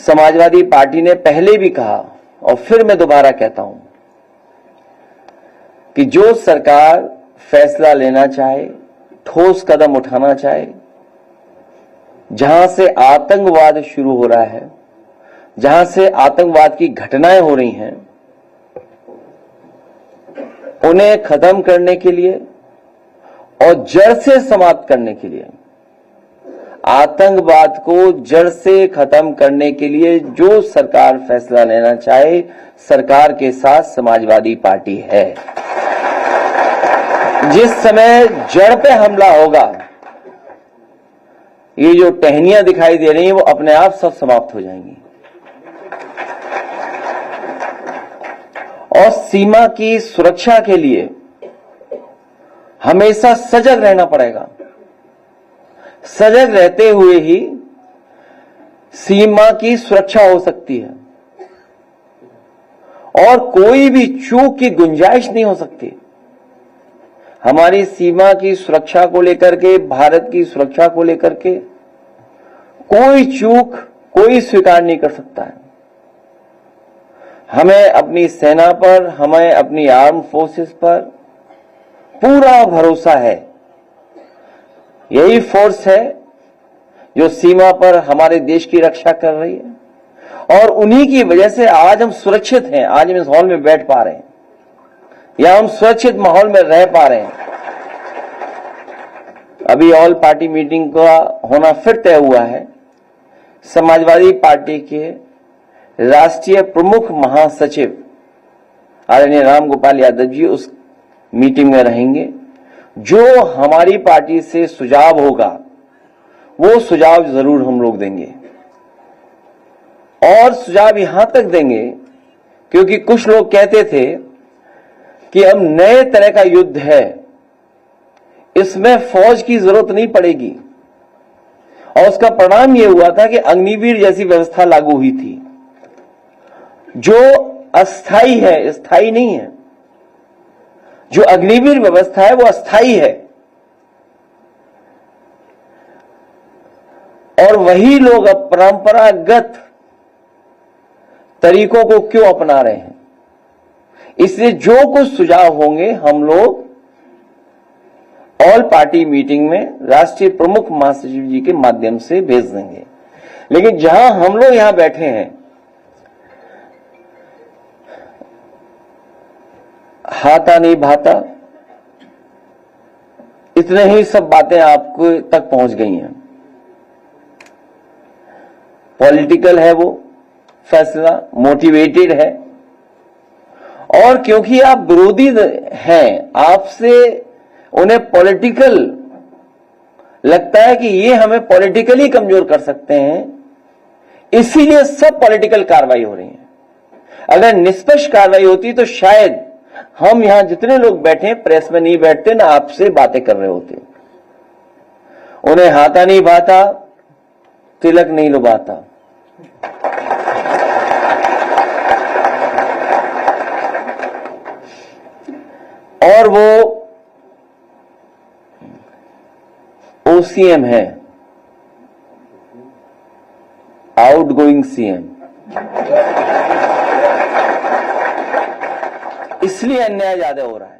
Samajwadi party ने पहले भी कहा और फिर मैं दोबारा कहता हूं कि जो सरकार फैसला लेना चाहे, ठोस कदम उठाना चाहे, जहां से आतंकवाद शुरू हो रहा है, जहां से आतंकवाद की घटनाएं हो रही हैं, उन्हें खत्म करने के लिए और जड़ से समाप्त करने के लिए, आतंकवाद को जड़ से खत्म करने के लिए जो सरकार फैसला लेना चाहे, सरकार के साथ समाजवादी पार्टी है। जिस समय जड़ पे हमला होगा, ये जो टहनियां दिखाई दे रही हैं वो अपने आप सब समाप्त हो जाएंगी। और सीमा की सुरक्षा के लिए हमेशा सजग रहना पड़ेगा। सजग रहते हुए ही सीमा की सुरक्षा हो सकती है और कोई भी चूक की गुंजाइश नहीं हो सकती। हमारी सीमा की सुरक्षा को लेकर के, भारत की सुरक्षा को लेकर के कोई चूक कोई स्वीकार नहीं कर सकता है। हमें अपनी सेना पर, हमें अपनी आर्म फोर्सेस पर पूरा भरोसा है। यही फोर्स है जो सीमा पर हमारे देश की रक्षा कर रही है और उन्हीं की वजह से आज हम सुरक्षित हैं। आज हम इस हॉल में बैठ पा रहे हैं या हम सुरक्षित माहौल में रह पा रहे हैं। अभी ऑल पार्टी मीटिंग का होना फिर तय हुआ है। समाजवादी पार्टी के राष्ट्रीय प्रमुख महासचिव आदरणीय राम गोपाल यादव जी उस मीटिंग में रहेंगे। जो हमारी पार्टी से सुझाव होगा वो सुझाव जरूर हम लोग देंगे और सुझाव यहां तक देंगे क्योंकि कुछ लोग कहते थे कि अब नए तरह का युद्ध है, इसमें फौज की जरूरत नहीं पड़ेगी और उसका परिणाम यह हुआ था कि अग्निवीर जैसी व्यवस्था लागू हुई थी जो अस्थाई है, स्थायी नहीं है। जो अग्निवीर व्यवस्था है वो अस्थाई है और वही लोग अब परंपरागत तरीकों को क्यों अपना रहे हैं। इसलिए जो कुछ सुझाव होंगे हम लोग ऑल पार्टी मीटिंग में राष्ट्रीय प्रमुख महासचिव जी के माध्यम से भेज देंगे। लेकिन जहां हम लोग यहां बैठे हैं, हाथा नहीं भाता, इतने ही सब बातें आपको तक पहुंच गई हैं। पॉलिटिकल है वो फैसला, मोटिवेटेड है और क्योंकि आप विरोधी हैं, आपसे उन्हें पॉलिटिकल लगता है कि ये हमें पॉलिटिकली कमजोर कर सकते हैं, इसीलिए सब पॉलिटिकल कार्रवाई हो रही है। अगर निष्पक्ष कार्रवाई होती तो शायद हम यहां जितने लोग बैठे प्रेस में नहीं बैठते, ना आपसे बातें कर रहे होते। उन्हें हाथा नहीं भाता, तिलक नहीं लुभाता। और वो ओसीएम है, आउटगोइंग सीएम, इसलिए अन्याय ज्यादा हो रहा है।